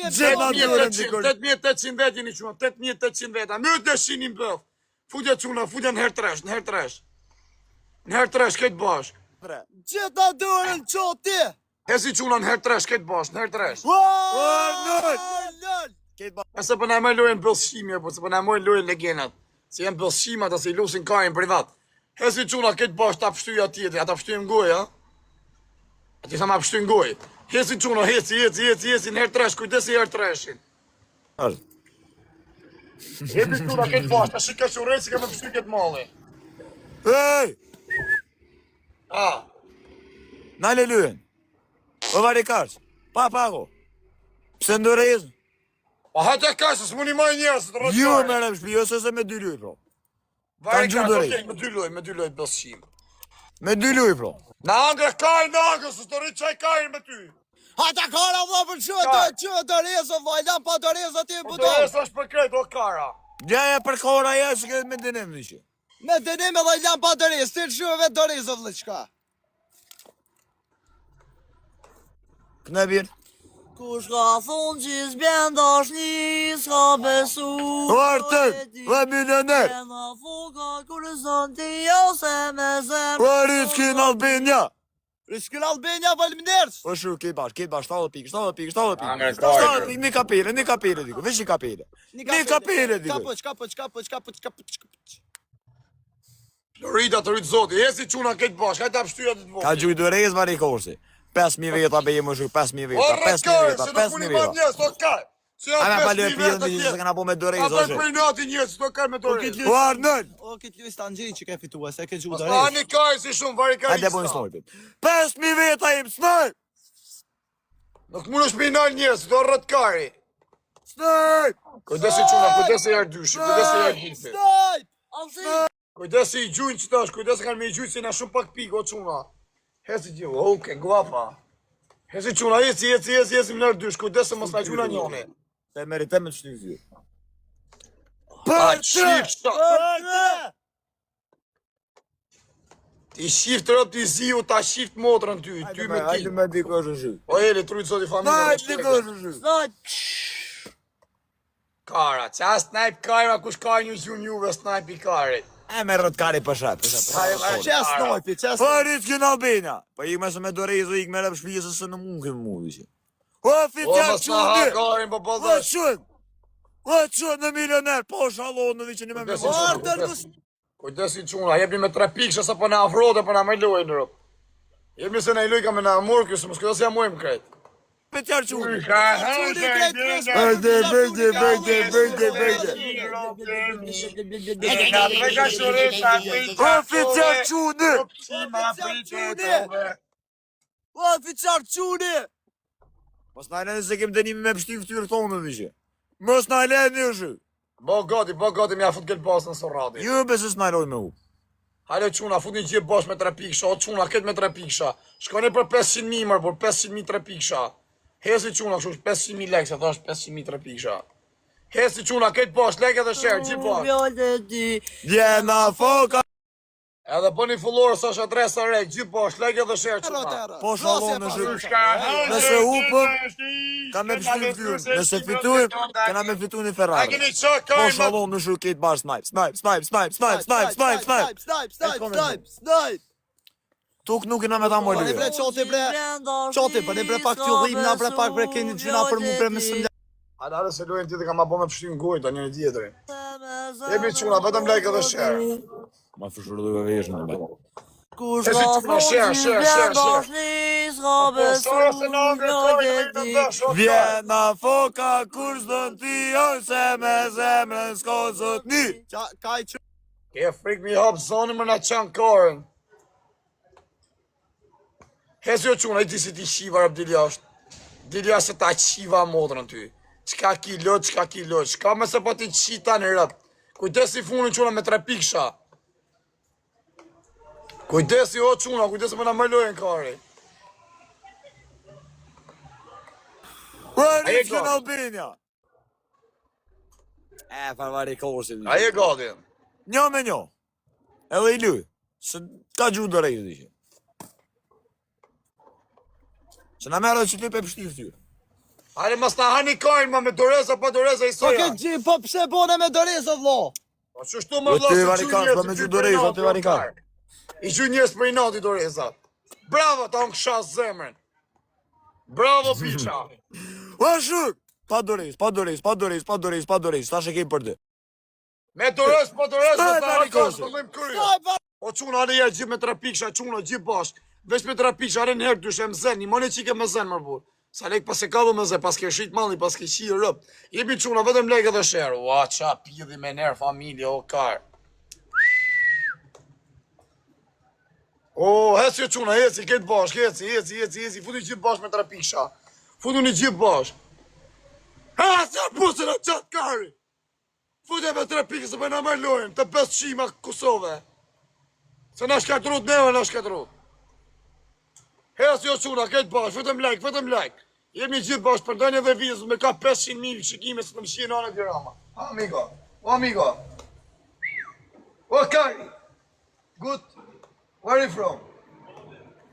8.800 vetë jeni quna, 8.800 veta. Mërë të shinin bëth. Futja quna, futja në herë tresh, në herë tresh. Në herë tresh, këtë bashk. Gjitha dorën qoti! Hesi quna në herë tresh, këtë bashk, në herë tresh. Ese për në e me lojnë bëllshimi, po se për në e mojnë lojnë legenat. Se jenë bëllshimat, ase i lusin kajnë privat. Hesi quna, këtë bashk, ta pështuj atjeti, ata pështuj në goj, ha? Ati sa ma pështuj në goj. Hesi quna, hesi, në herë tresh, kujdesi herë treshin. Hebi quna, këtë bashk, ta shika që urej, si ka me pështuj këtë mali. Hej! A, Nale luen. O vari karç. Pa pago. Pse ndërrez? pa hajtë e kashë, së muni maj njerës, të rëtë Jo kajnë. me rëmshpi, jo se me 2 luj, pro. Vari kanë kashë, gjuhë okej, me 2 loj, bëllshim. Me 2 luj, pro. Në angre kajnë, në angre, së të rritë qaj kajnë me ty. Hajta kara vla për që të rezë, vajlan pa të rezë ati e Po të budo. resë është për krejt, o kara. Gjaja për kora ja, që këtë me dënim në që. Me dënim edhe vajlan pa të rezë, të shumë vetë të rezë vle qka. Këna bjerë? Kush ka thonë që s'bjen dashni, s'ka besu. Artën, dhe milioner. Bjena foka kur zon ti jo se me zemë. O Riskin Albania. Riskin Albania valminerës. O shu, këtë bash, 7 pikë. Angre 7 kajnë. pikë, një kapire, diku, vesh një kapire. Një kapire, diku. Kapëq. Rita të rritë zoti, hesi quna këtë bashk, hajtë apështyja të të Ka vokë. gjujtë do rejës vari korsi. 5.000 veta be jemë shu, 5.000 O veta, rrët 5.000 kajnë, veta, se në 5.000 puni ma veta. njës, o kajnë. Se janë Ana pa lë 5.000 pjesë vetë në që se atje. kanë po me do rejës, Ata ose. për nati njës, do kajnë me të rejës. O Arnën, O, këtë Luis të Angjin që ke fitua, se ke gjuhë të Pa rezë. një kajnë si shumë, vari kajnë. hajde bojnë snojpit. 5.000 veta im, snoj! Nuk mund është me i nalë njës, do rrët kari. Snoj! Kujdesi quna, kujdesi herë dyshi, kujdesi herë dyshi. Snajp! Alsi, Kujdesi i gjujnë që tash, kujdesi kanë me i gjujnë si na shumë pak pikë, o quna. Hesi që, oke, guapa. Hesi quna, jesi më nërë dysh, kujdesi mos na gjuna njone. Te meritem me të shtyf ty. A qif shta. Ti shift të rëp t'i ziu, ta shift motrën ty me ti. Hajde me diko është shu. O eli, trujtë zoti familje. Hajde diko është shu. snajt. Kara, qa snipe kajra, kush ka një gjun juve snipe i karit. E me rët kari për shat. Qe snojpi, qe Po snojpi. Riskin Albania. Po ik me se me do rejës, ik me rëp shpijës se në mund këtë mu, vishë. O O, oficial mos na ha qënë! karin, po O bëllë. qënë! O qënë në milioner, po shalon në viqë një me me Kujdesi me. quna, kujdesi quna, jebni me 3 pikë, sa po na afrote, po na me lojnë në rëp. Jebni se na i loj ka me na amur, kësë mos këdo se jamojmë krejt. Petar qënë. Oficial qënë! O, fiqar quni! Mos na lene se kem dënimi me pështi ftyrë tonë, vishë. Mos na lene u shu. Bo gati, mi a fut këtë pasë në sorrati. Ju besës na loj me u. Hajde quna, fut një gjithë bosh me 3 piksha, o quna, këtë me 3 piksha. Shkoni për 500.000 mërë, për 500.000 3 piksha. Hesi quna, kështu është 500.000 lekë, se thash 500.000 3 piksha. Hesi quna, këtë bosh, lekë edhe shërë, gjithë bosh. Vjollë ti. Djena foka. Edhe po një fullorë, sa është adresa re, gjithë bosh, lekë edhe shërë quna. Po shalon në shu. Nëse upëm, ka me pështi ftyrë. Nëse fitujmë, kena me fitu një A Ferrari. keni qa Po kajnë, shalon në shu ketë bashkë snipe. Tuk nuk jena me ta më Po ne bre lyre. qoti bre pak qëllim na bre pak bre keni gjuna për mu bre me së Hajde se lojnë tjetë ka ma bo me pështi në gojë, ta njëri tjetëri. Jemi quna, vetëm lekë edhe shërë. Ma fëshurë dhe vesh në bëjë. Kush Hesi ka quna, thonë shërë, që shërë, s'bjen shërë, shërë. dashni, s'ka besu. Sa se në angre kajnë, Vjollë në ti. dash, o kajnë. Vjena foka kur s'dën ti ojnë se me zemrën s'ko zot një. Kaj që Ke frik mi hap zonë më na qanë karën. Hezi o quna, i ti si ti shiva rëp dilja është. Dilja se ta qiva modrën ty. Qka kilo, qka me se po ti qita në rëp. Kujdesi funin quna me 3 piksha. Kujdesi o quna, kujdesi më na më lojnë kari. Rërit që në Albania. Farvari korsin. A je gati. Njo me njo. Edhe i luj. Se ka gjuhë dhe rejtë dishe. Se na merë që ty pe pështi ftyrë. Hajde mas ta hani kajnë ma me doreza pa doreza i Po soja. këtë gjë, po pse bone me doreza vlo? Po qështu më Jo, vlla ty se varikan, gjy s'po me gju doreza, ty varikan. I gju njës për i nati doreza. Bravo ta unë kësha zemrën. Bravo piqa. O shuk! Pa dorez, pa dorez, pa dorez, pa dorez, pa dorez, tash e kej për dy. Me dorez, po dorez, Ej, me ta varikosi. harkas, po mëjmë kërja. O quna ale ja gjithë me 3 piksha, quna gjithë bashk. Vesh me 3 piksha, are njerë dyshe më zen, një mone qike me zen më burë. Sa lek pas e kalu me zen, pas ke shrit malli, pas ke qi rëp. Jebi quna, vetëm lek edhe sherë. Ua, qa pidhi me njerë familje, o karë. O, heci quna, heci, ketë bashk, heci, futu një gjithë bashk me 3 piksha. Futu një gjithë bashk. Ha, se pusën e qatë kari. Futu me 3 pikë, se për në mërlojnë, të 5 qima Kosove. Se në shkatrut neve, në shkatrut. Heci o quna, ketë bashk, vetëm like. Jemi gjithë bashk, për ndonjë dhe vizë, me ka 500.000 shikime se të më shqie në anë e Tirana. Ha, amigo, o amigo. O kari. Good. Where are you from?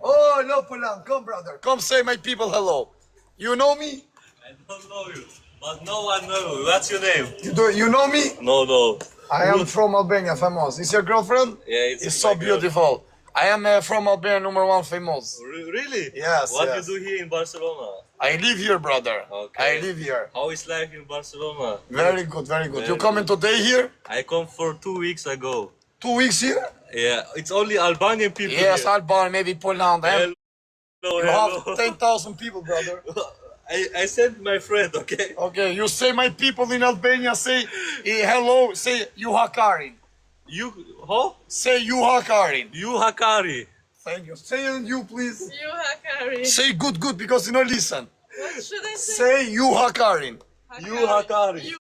Oh, no Poland. Come, brother. Come say my people hello. You know me? I don't know you, but no one knows you. What's your name? You know me? No. I am from Albania, famous. Is your girlfriend? Yeah, It's it's so my girl. beautiful. I am from Albania, #1 famous. Really? Yes, What yes. you do here in Barcelona? I live here, brother. Okay. I live here. How is life in Barcelona? Very good, very good. You Very coming today here? I come for 2 weeks ago. 2 weeks here? Yeah, it's only Albanian people Yes, here. Albania, maybe Poland. Hello, You hello. have 10,000 people, brother. I sent my friend, okay? Okay, you say my people in Albania say hello, say you hakarin. You, huh? Say you hakarin. You Hakari. Thank you. Say it you, please. You Hakari. Say good because you know listen. What should I say? Say you hakarin. You Hakari. You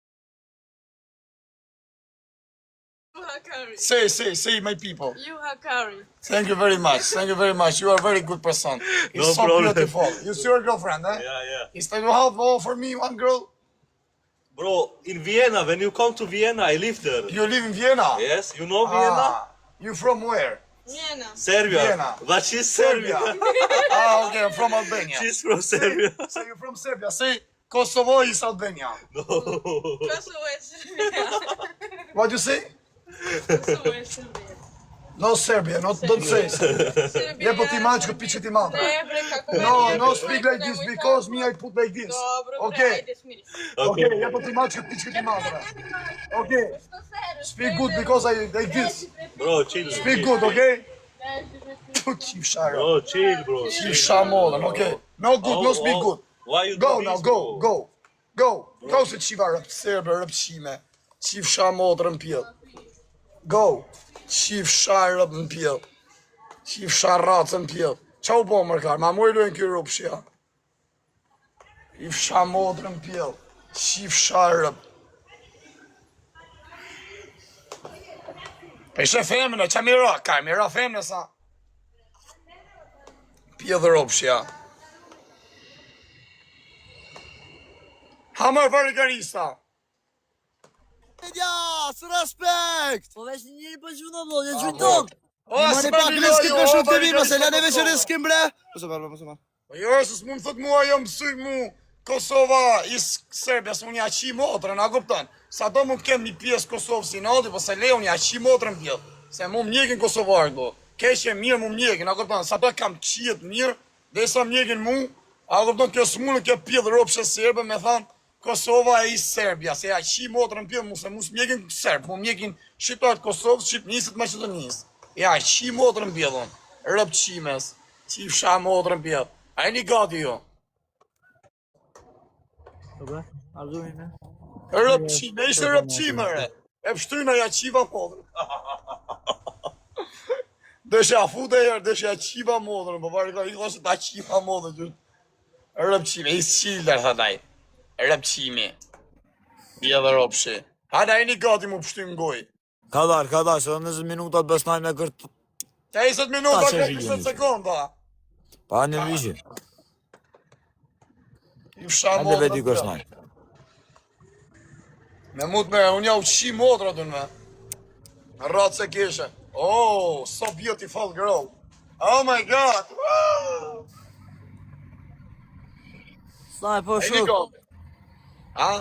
Hakari. Say my people. You Hakari. Thank you very much. Thank you very much. You are a very good person. It's No so problem. beautiful. You see your girlfriend, eh? Yeah. Is that you have all for me, one girl? Bro, in Vienna, when you come to Vienna, I live there. You live in Vienna? Yes, you know Vienna? Ah, you from where? Vienna. Serbia. Vienna. But she's Serbia. Serbia. Okay, I'm from Albania. She's from Serbia. Say you're from Serbia. Say Kosovo is Albania. No. Kosovo is Serbia. What you say? Kosovo is Serbia. No Serbia, don't say Serbia. Serbia. Je po ti maçko piqe ti madre. Ne, bre, kako No, meni je speak bre, like this nemoj because tako. me I put like this. Dobro, bre, Okay, ajde, smiri se. okay, je po ti maçko piqe ti madre. Okay, speak good because I like this. Bro, chill. Speak good, okay? Tu kifshara. Bro, chill, bro. Kifsha modën, okay? No good, no speak good. Why you Go do now, this, go, bro? go. Go. Go se qiva rëp serbe, rëp qime. Qifsha modrë në pjell. Go. Qifsha rëp në pjell. Qifsha racë në pjell. Qa u bo mërkar, ma moj lojnë kjo rëp shja. Qifsha modrë në pjell. Qifsha rëp. Pe ishe femine, qa mira, ka mira femine sa. Pjell dhe rëp shja. Hamar Vargarista. Ja, së respekt! Po veç njëri për gjunë, vlo, një gjunë tonë. O, Mani se pak më risk të shumë të mi, mëse lene veç Kosova. riskim bre. Mëse marë. Po jo, se s'mu më thot mua, jo mësuj mu Kosova is Serbia, se unë ja qi motrën, a kupton? Sa do mund kem një pjesë Kosovë si nati, po se le unë ja qi motrën pjell. Se mu më njekin Kosovarët, do. Keqe mirë mu më njekin, a kupton? Sa do kam qiet mirë, dhe sa më njekin mu, a kupton, kjo s'mullë kjo pjell ropshe serbe, me thanë, Kosova e is Serbia, se ja qi motrën pjell, mu se mu s'mjekin Serb, mu mjekin shqiptarët Kosovë, Shqipnisit, Maqedonisë. Ja, qi motrën pjellon, rëp qimes, qifsha motrën pjell. A e një gati jo? Rëp qime, ishte rëp qime, re. E pështryna ja qiva modrën. Dëshe a fute e herë, dëshe a qiva modrën, po pare ka i thosë ta qiva modrën, gjurë. Rëp qime, i s'qilder, tha daj. Rëp qime. Bje dhe rëpshi. Hada e një gati mu pështyn goj. Ka dar, se 20 minutat besnaj me kërtë. 50 minuta, Ta që 50 sekonda. Pa një vishë. I fsha Hande modrën. veti kërstnaj. Me mut me, unë ja u qi modra dën me. Ratë se kishe. Oh, so beautiful girl. Oh my god. Wow. Saj po E një shok. gabë. A?